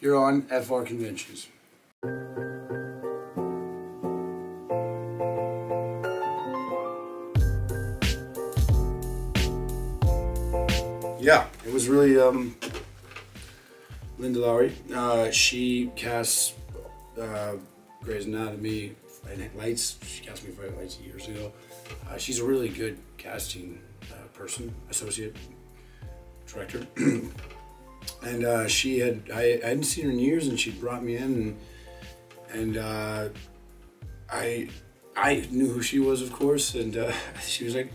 You're on FrConventions. Yeah, it was really Linda Lowry. She casts Grey's Anatomy, Friday Night Lights. She cast me Friday Night Lights years ago. She's a really good casting person, associate director. And I hadn't seen her in years, and she brought me in, and I knew who she was, of course, and she was like,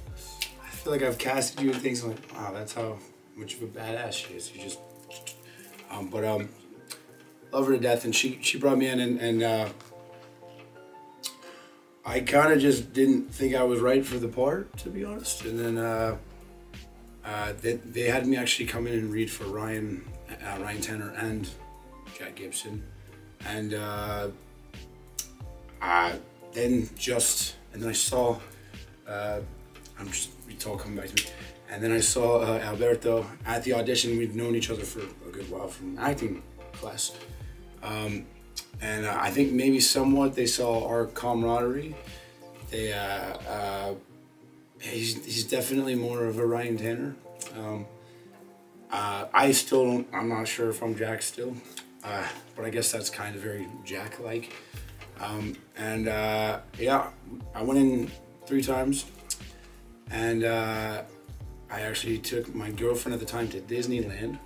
I feel like I've casted you and things. I'm like, wow, that's how much of a badass she is. You just, love her to death, and she brought me in, and I kind of just didn't think I was right for the part, to be honest, and then they had me actually come in and read for Ryan Tanner and Jack Gibson, and then I saw it's all coming back to me, and then I saw Alberto at the audition. We'd known each other for a good while from acting class, and I think maybe somewhat they saw our camaraderie. They he's definitely more of a Ryan Tanner. I'm not sure if I'm Jack still, but I guess that's kind of very Jack-like. Yeah, I went in 3 times, and I actually took my girlfriend at the time to Disneyland,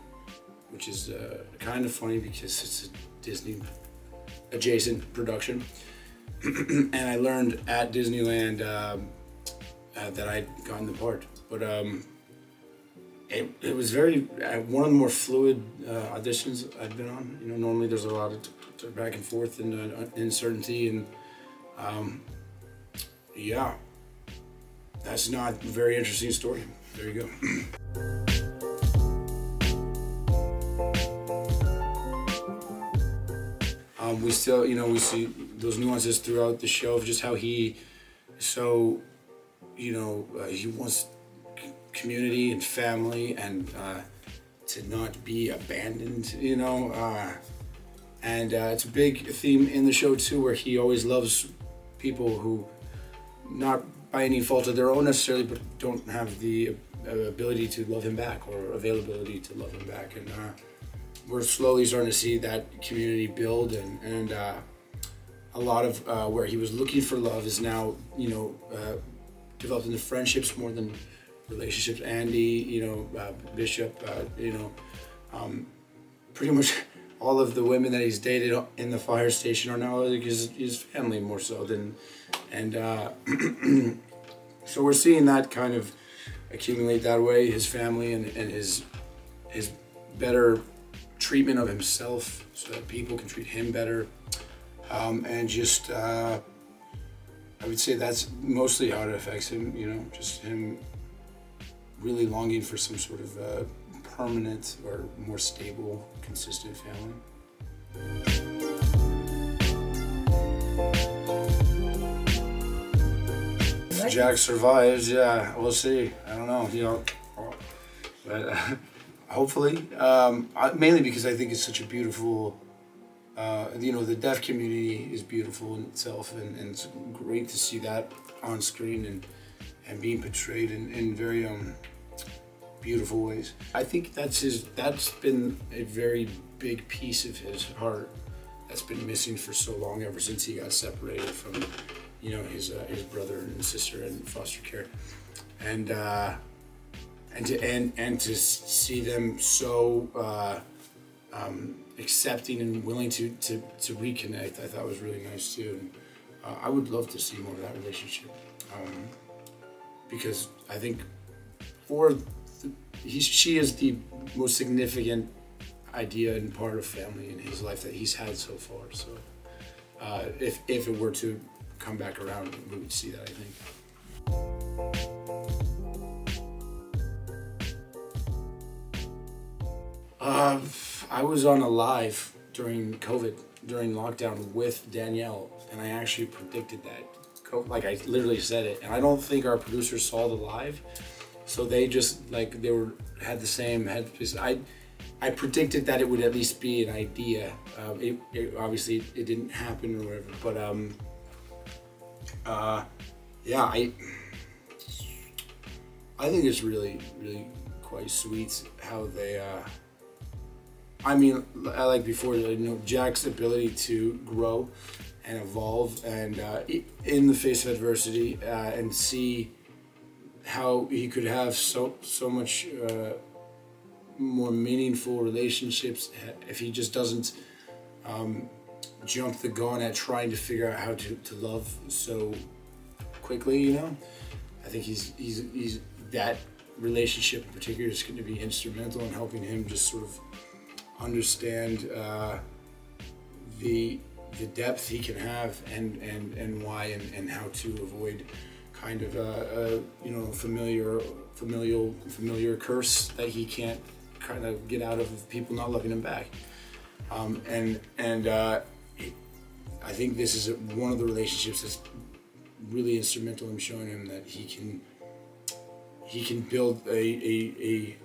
which is kind of funny because it's a Disney adjacent production. And I learned at Disneyland that I'd gotten the part, but it was very one of the more fluid auditions I'd been on. You know, normally there's a lot of back and forth and uncertainty, and yeah, that's not a very interesting story. There you go. We still, you know, we see those nuances throughout the show of just how he, he wants community and family, and to not be abandoned, you know, and it's a big theme in the show too, where he always loves people who, not by any fault of their own necessarily, but don't have the ability to love him back or availability to love him back, and we're slowly starting to see that community build, and a lot of where he was looking for love is now, you know, developed into friendships more than relationships. Andy, you know, Bishop, you know, pretty much all of the women that he's dated in the fire station are now like his family more so than, and so we're seeing that kind of accumulate that way, his family and his better treatment of himself so that people can treat him better, and just I would say that's mostly how it affects him, you know, just him really longing for some sort of permanent or more stable, consistent family. If Jack survives, yeah, we'll see. I don't know, you know, but hopefully, mainly because I think it's such a beautiful, you know, the deaf community is beautiful in itself, and it's great to see that on screen and being portrayed in very beautiful ways. I think that's been a very big piece of his heart that's been missing for so long, ever since he got separated from, you know, his brother and sister in foster care, and to see them so accepting and willing to reconnect, I thought was really nice too. And, I would love to see more of that relationship, because I think she is the most significant idea and part of family in his life that he's had so far. So if it were to come back around, we would see that, I think. I was on a live during COVID, during lockdown with Danielle, and I actually predicted that. Like, I literally said it, and I don't think our producers saw the live, so they just, like, had the same head. I I predicted that it would at least be an idea. Obviously it didn't happen or whatever, but yeah, I think it's really quite sweet how they. I mean, I like before, you know, Jack's ability to grow and evolve, and in the face of adversity, and see how he could have so much more meaningful relationships if he just doesn't jump the gun at trying to figure out how to love so quickly. You know, I think he's that relationship in particular is going to be instrumental in helping him just sort of understand the depth he can have and why and how to avoid kind of you know, familiar curse that he can't kind of get out of people not loving him back. I think this is one of the relationships that's really instrumental in showing him that he can build a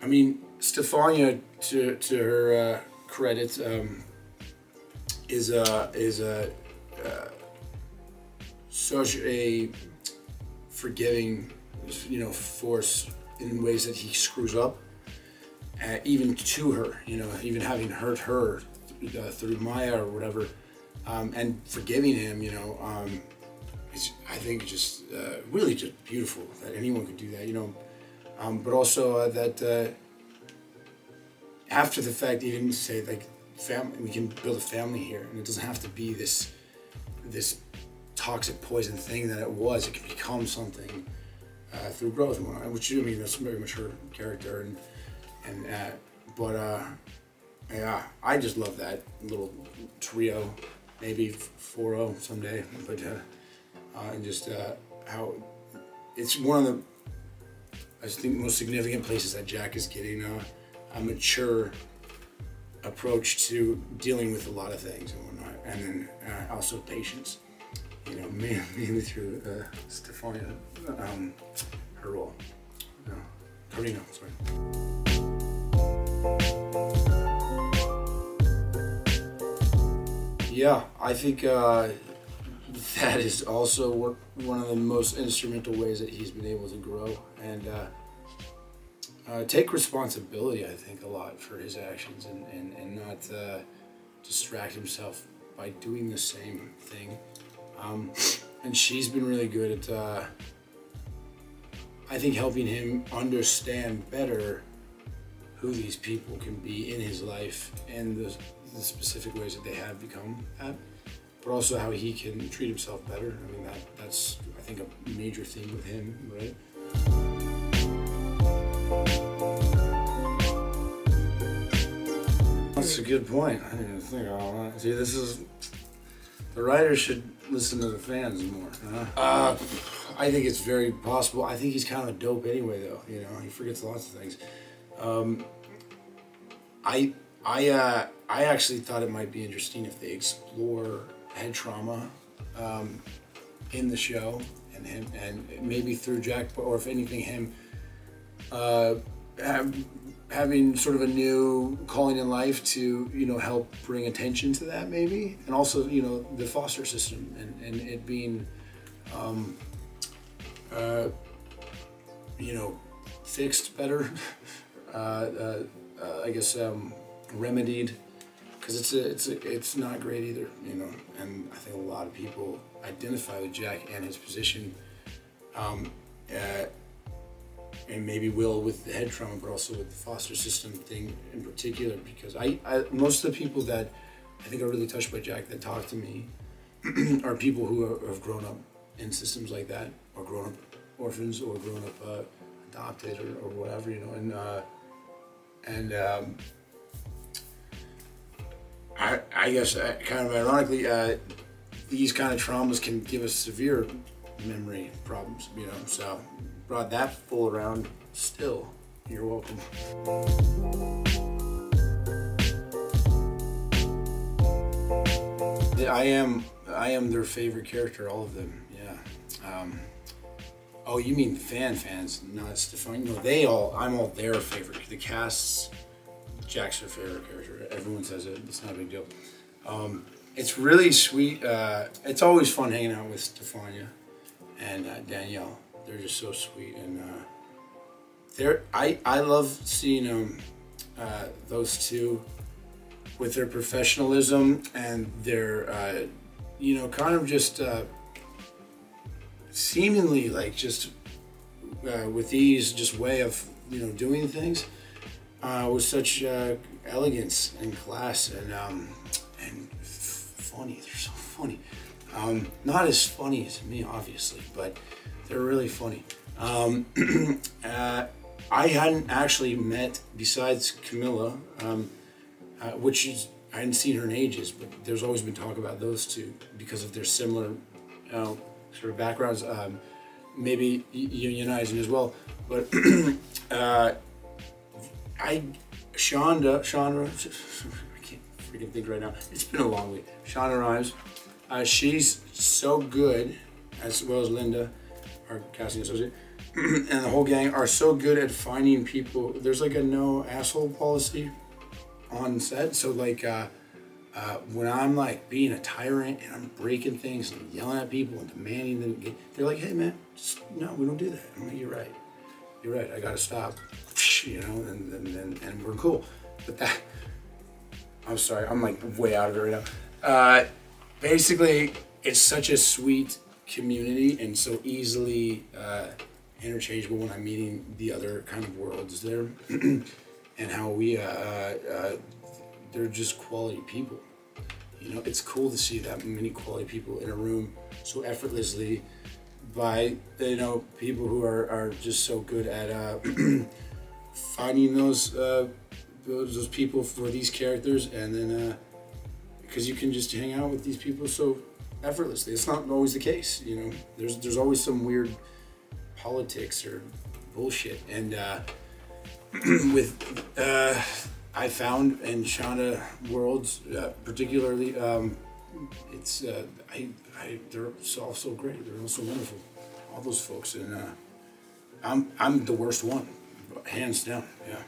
I mean, Stefania, to her credit, is such a forgiving, you know, force in ways that he screws up, even to her, you know, even having hurt her through Maya or whatever, and forgiving him, you know, it's, I think, just really just beautiful that anyone could do that, you know, but also that after the fact, even say like family, we can build a family here, and it doesn't have to be this toxic poison thing that it was. It can become something through growth and whatnot, which, I mean, that's very much her character, but yeah, I just love that little trio, maybe 4-0 someday, but and just how it's one of the, I think, most significant places that Jack is getting a mature approach to dealing with a lot of things and whatnot, and then also patience, you know, mainly through Stefania, her role, Carina, sorry. Yeah, I think that is also one of the most instrumental ways that he's been able to grow and take responsibility, I think, a lot for his actions, and not distract himself by doing the same thing. And she's been really good at, I think, helping him understand better who these people can be in his life and the specific ways that they have become at, but also how he can treat himself better. I mean, that's, I think, a major theme with him, right? That's a good point. I didn't even think of all that. See, this is, the writers should listen to the fans more. I think it's very possible. I think he's kind of a dope anyway, though. You know, he forgets lots of things. I actually thought it might be interesting if they explore head trauma in the show, and maybe through Jack, or if anything, him having sort of a new calling in life to, you know, help bring attention to that, maybe, and also, you know, the foster system and it being, you know, fixed better, I guess, remedied, because it's not great either, you know. And I think a lot of people identify with Jack and his position, and maybe will with the head trauma, but also with the foster system thing in particular, because most of the people that I think are really touched by Jack that talk to me are people who have grown up in systems like that, or grown up orphans, or grown up adopted, or whatever, you know. I guess kind of ironically, these kind of traumas can give us severe memory problems, you know. So brought that full around. Still, you're welcome. Yeah, I am their favorite character, all of them. Yeah. Oh, you mean fans, not Stefania? No, I'm all their favorite. The casts Jack's her favorite character. Everyone says it. It's not a big deal. It's really sweet. It's always fun hanging out with Stefania and Danielle. They're just so sweet, and I love seeing those two with their professionalism and their you know, kind of just seemingly like just with ease, just way of, you know, doing things with such elegance and class and funny. They're so funny. Not as funny as me, obviously, but they're really funny. I hadn't actually met, besides Camilla, which is, I hadn't seen her in ages, but there's always been talk about those two because of their similar, you know, sort of backgrounds, maybe unionizing as well. But Chandra, I can't freaking think right now. It's been a long week. Shonda Rhimes, she's so good, as well as Linda, our casting associate, and the whole gang are so good at finding people. There's like a no asshole policy on set, so like when I'm like being a tyrant and I'm breaking things and yelling at people and demanding them, they're like, "Hey man, no, we don't do that." I'm like, "You're right, I gotta stop," you know, and we're cool. But that, I'm sorry, I'm like way out of it right now. Basically, it's such a sweet community and so easily interchangeable when I'm meeting the other kind of worlds there, and how we they're just quality people. You know, it's cool to see that many quality people in a room so effortlessly by, you know, people who are just so good at finding those people for these characters, and then because you can just hang out with these people so effortlessly. It's not always the case, you know. There's always some weird politics or bullshit, and with I found in Shonda worlds particularly, it's they're all so great. They're all so wonderful, all those folks, and I'm the worst one, hands down. Yeah.